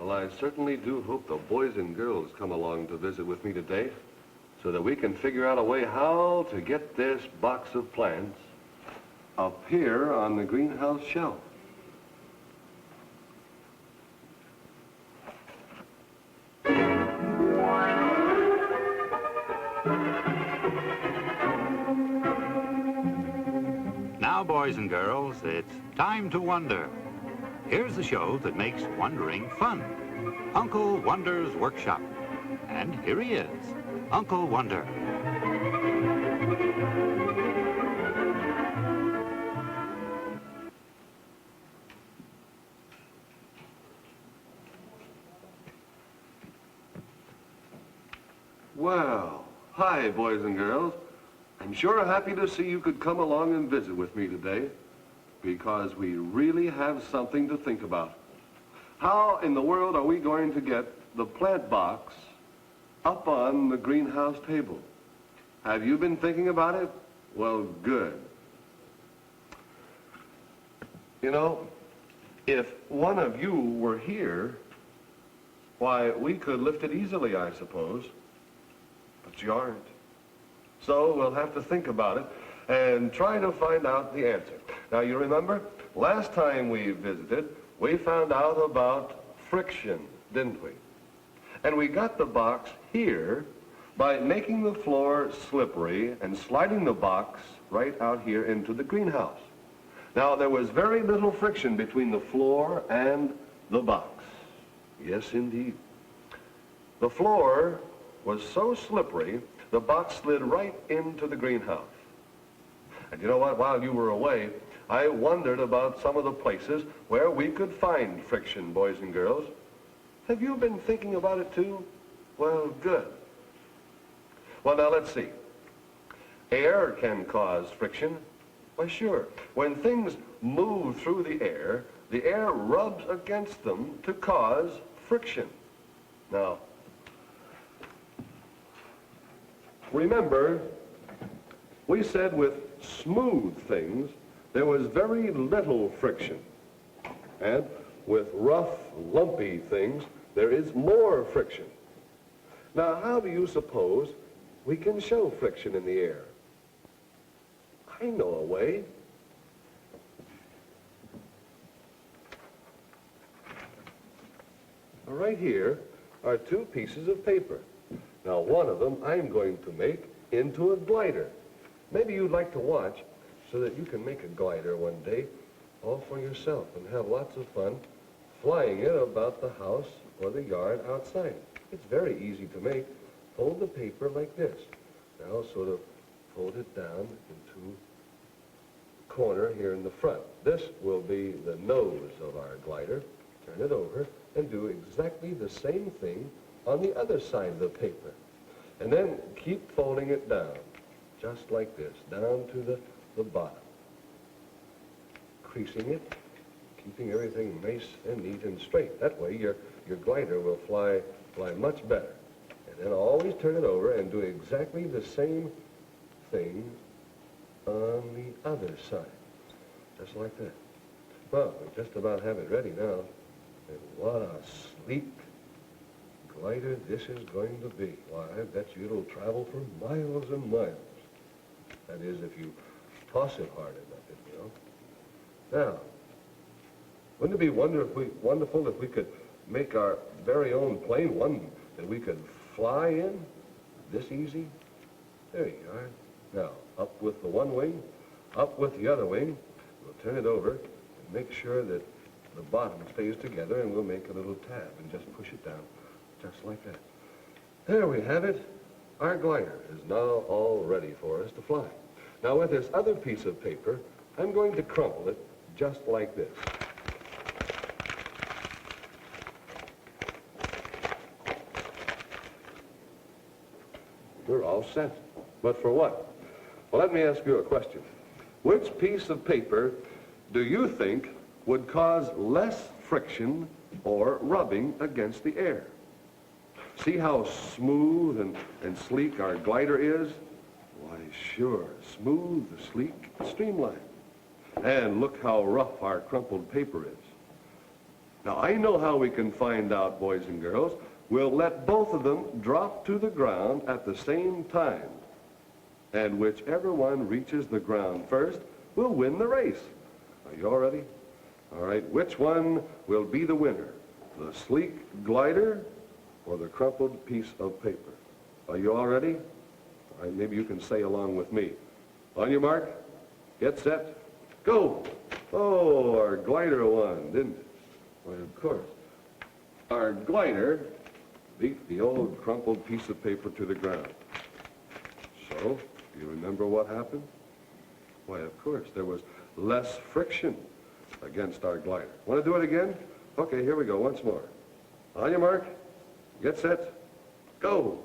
Well, I certainly do hope the boys and girls come along to visit with me today so that we can figure out a way how to get this box of plants up here on the greenhouse shelf. Now, boys and girls, it's time to wonder. Here's the show that makes wondering fun. Uncle Wonder's Workshop. And here he is, Uncle Wonder. Well, hi, boys and girls. I'm sure happy to see you could come along and visit with me today, because we really have something to think about. How in the world are we going to get the plant box up on the greenhouse table? Have you been thinking about it? Well, good. You know, if one of you were here, why, we could lift it easily, I suppose. But you aren't. So we'll have to think about it and try to find out the answer. Now, you remember, last time we visited, we found out about friction, didn't we? And we got the box here by making the floor slippery and sliding the box right out here into the greenhouse. Now, there was very little friction between the floor and the box. Yes, indeed. The floor was so slippery, the box slid right into the greenhouse. And you know what? While you were away, I wondered about some of the places where we could find friction, boys and girls. Have you been thinking about it too? Well, good. Well, now let's see. Air can cause friction. Why, sure. When things move through the air rubs against them to cause friction. Now, remember, we said with smooth things, there was very little friction. And with rough, lumpy things, there is more friction. Now, how do you suppose we can show friction in the air? I know a way. Right here are two pieces of paper. Now, one of them I'm going to make into a glider. Maybe you'd like to watch so that you can make a glider one day all for yourself and have lots of fun flying it about the house or the yard outside. It's very easy to make. Fold the paper like this. Now, sort of fold it down into the corner here in the front. This will be the nose of our glider. Turn it over and do exactly the same thing on the other side of the paper. And then keep folding it down, just like this, down to the bottom. Creasing it, keeping everything nice and neat and straight. That way your glider will fly much better. And then always turn it over and do exactly the same thing on the other side, just like that. Well, we just about have it ready now. And what a sleek glider this is going to be. Why, I bet you it'll travel for miles and miles. That is, if you toss it hard enough, you know. Now, wouldn't it be wonderful if we could make our very own plane, one that we could fly in? This easy? There you are. Now, up with the one wing, up with the other wing. We'll turn it over and make sure that the bottom stays together, and we'll make a little tab and just push it down, just like that. There we have it. Our glider is now all ready for us to fly. Now, with this other piece of paper, I'm going to crumple it just like this. We're all set. But for what? Well, let me ask you a question. Which piece of paper do you think would cause less friction or rubbing against the air? See how smooth and sleek our glider is? Why, sure, smooth, sleek, streamlined. And look how rough our crumpled paper is. Now, I know how we can find out, boys and girls. We'll let both of them drop to the ground at the same time. And whichever one reaches the ground first will win the race. Are you all ready? All right, which one will be the winner? The sleek glider or the crumpled piece of paper? Are you all ready? All right, maybe you can say along with me. On your mark, get set, go! Oh, our glider won, didn't it? Well, of course. Our glider beat the old crumpled piece of paper to the ground. So, you remember what happened? Why, of course, there was less friction against our glider. Want to do it again? Okay, here we go, once more. On your mark, get set, go!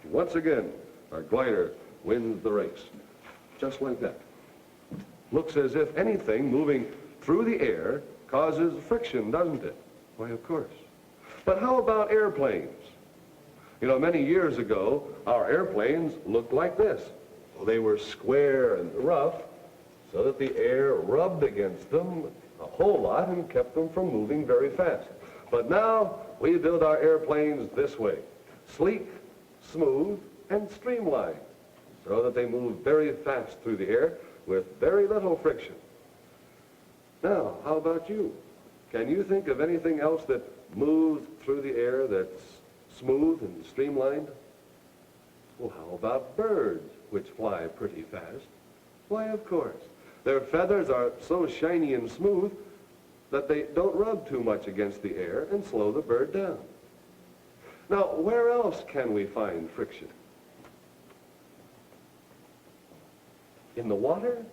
Once again, our glider wins the race. Just like that. Looks as if anything moving through the air causes friction, doesn't it? Why, of course. But how about airplanes? You know, many years ago, our airplanes looked like this. Well, they were square and rough, so that the air rubbed against them a whole lot and kept them from moving very fast. But now, we build our airplanes this way. Sleek, smooth, and streamlined, so that they move very fast through the air with very little friction. Now, how about you? Can you think of anything else that moves through the air that's smooth and streamlined? Well, how about birds, which fly pretty fast? Why, of course. Their feathers are so shiny and smooth that they don't rub too much against the air and slow the bird down. Now, where else can we find friction? In the water?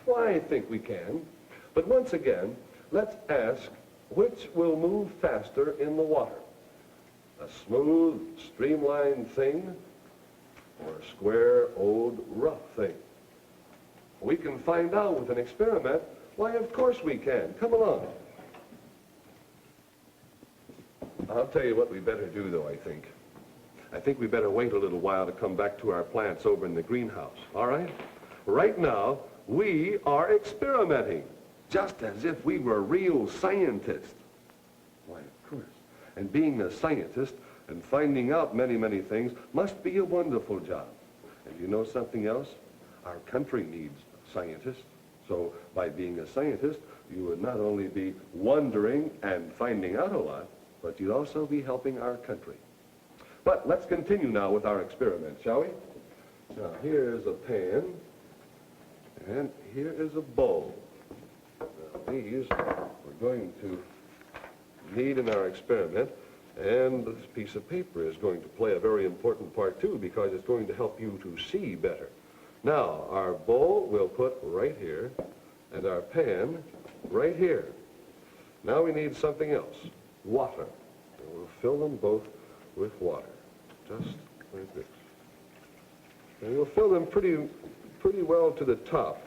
Well, I think we can. But once again, let's ask which will move faster in the water? A smooth, streamlined thing or a square, old, rough thing? We can find out with an experiment. Why, of course we can. Come along. I'll tell you what we better do, though, I think. I think we better wait a little while to come back to our plants over in the greenhouse, all right? Right now, we are experimenting, just as if we were real scientists. Why, of course. And being a scientist and finding out many, many things must be a wonderful job. And you know something else? Our country needs scientists. So by being a scientist, you would not only be wondering and finding out a lot, but you'd also be helping our country. But let's continue now with our experiment, shall we? Now, here's a pan, and here is a bowl. Now, these we're going to need in our experiment, and this piece of paper is going to play a very important part, too, because it's going to help you to see better. Now, our bowl we'll put right here, and our pan right here. Now we need something else, water. And we'll fill them both with water, just like this. And we'll fill them pretty well to the top.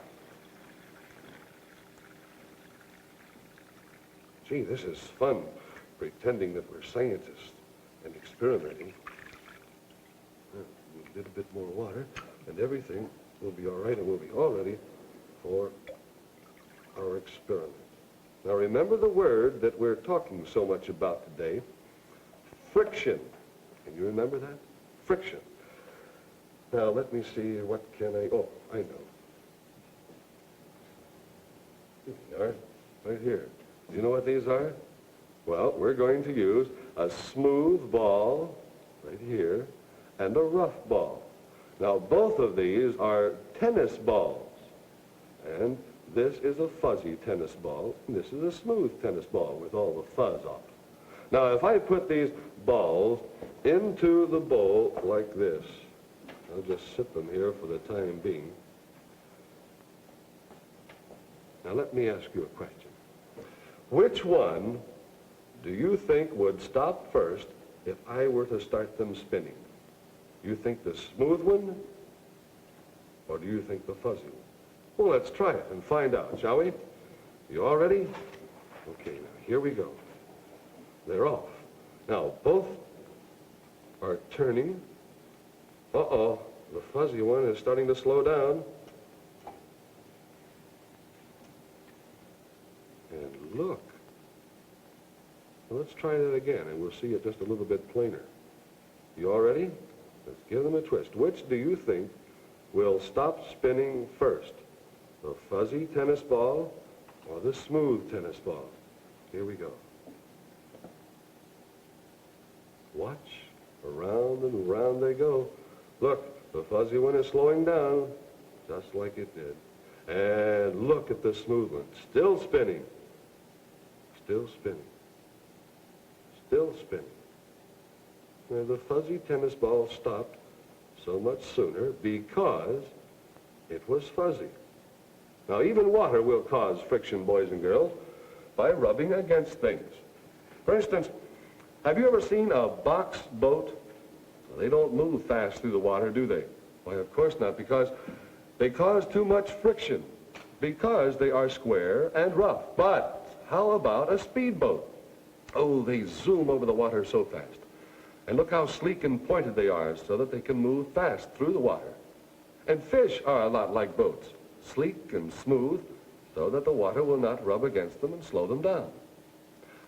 Gee, this is fun, pretending that we're scientists and experimenting. A little bit more water, and everything will be all right, and we'll be all ready for our experiment. Now remember the word that we're talking so much about today, friction. Can you remember that? Friction. Now let me see, what can oh, I know. Here they are, right here. Do you know what these are? Well, we're going to use a smooth ball right here and a rough ball. Now both of these are tennis balls, and this is a fuzzy tennis ball, and this is a smooth tennis ball with all the fuzz off. Now if I put these balls into the bowl like this, I'll just sit them here for the time being. Now let me ask you a question. Which one do you think would stop first if I were to start them spinning? You think the smooth one, or do you think the fuzzy one? Well, let's try it and find out, shall we? You all ready? Okay, now here we go. They're off. Now, both are turning. Uh-oh, the fuzzy one is starting to slow down. And look, Well, let's try that again, and we'll see it just a little bit plainer. You all ready? Let's give them a twist. Which do you think will stop spinning first? The fuzzy tennis ball or the smooth tennis ball? Here we go. Watch. Around and around they go. Look, the fuzzy one is slowing down, just like it did. And look at the smooth one. Still spinning. Still spinning. Still spinning. Now, the fuzzy tennis ball stopped so much sooner because it was fuzzy. Now, even water will cause friction, boys and girls, by rubbing against things. For instance, have you ever seen a box boat? They don't move fast through the water, do they? Why, of course not, because they cause too much friction, because they are square and rough. But how about a speedboat? Oh, they zoom over the water so fast. And look how sleek and pointed they are so that they can move fast through the water. And fish are a lot like boats, sleek and smooth, so that the water will not rub against them and slow them down.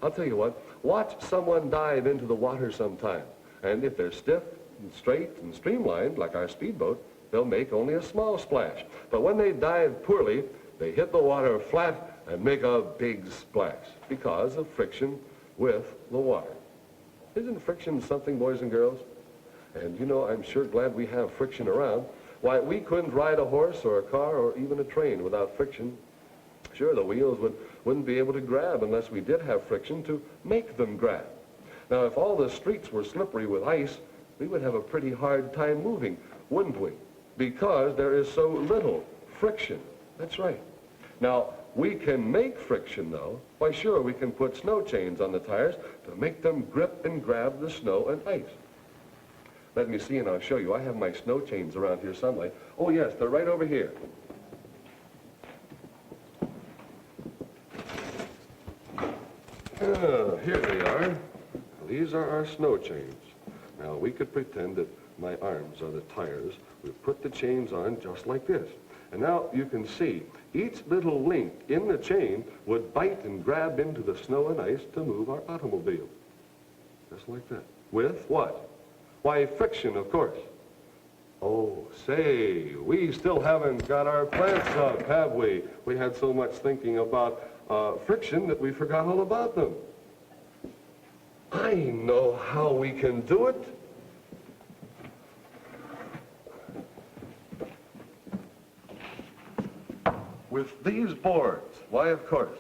I'll tell you what, watch someone dive into the water sometime, and if they're stiff and straight and streamlined like our speedboat, they'll make only a small splash. But when they dive poorly, they hit the water flat and make a big splash because of friction with the water. Isn't friction something, boys and girls? And you know, I'm sure glad we have friction around. Why, we couldn't ride a horse or a car or even a train without friction. Sure, the wheels wouldn't be able to grab unless we did have friction to make them grab. Now, if all the streets were slippery with ice, we would have a pretty hard time moving, wouldn't we? Because there is so little friction. That's right. Now, we can make friction, though. Why, sure, we can put snow chains on the tires to make them grip and grab the snow and ice. Let me see, and I'll show you. I have my snow chains around here somewhere. Oh, yes, they're right over here. Here they are. These are our snow chains. Now, we could pretend that my arms are the tires. We put the chains on just like this. And now you can see each little link in the chain would bite and grab into the snow and ice to move our automobile. Just like that. With what? Why, friction, of course. Oh, say, we still haven't got our plants up, have we? We had so much thinking about friction that we forgot all about them. I know how we can do it. With these boards. Why, of course.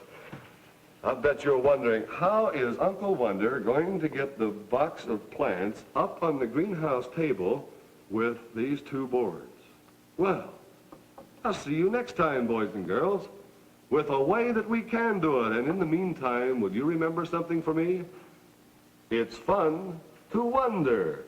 I bet you're wondering, how is Uncle Wonder going to get the box of plants up on the greenhouse table with these two boards? Well, I'll see you next time, boys and girls, with a way that we can do it. And in the meantime, would you remember something for me? It's fun to wonder.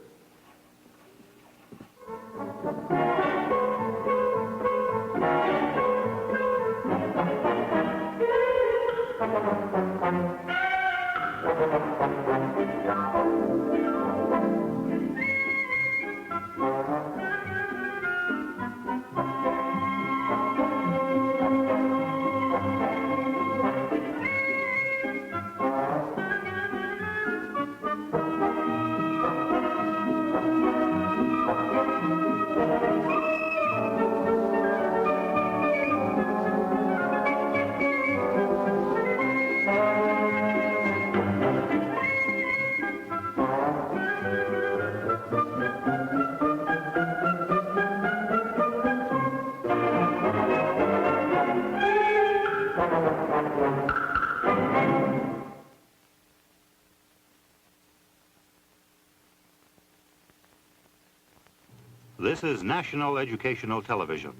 This is National Educational Television.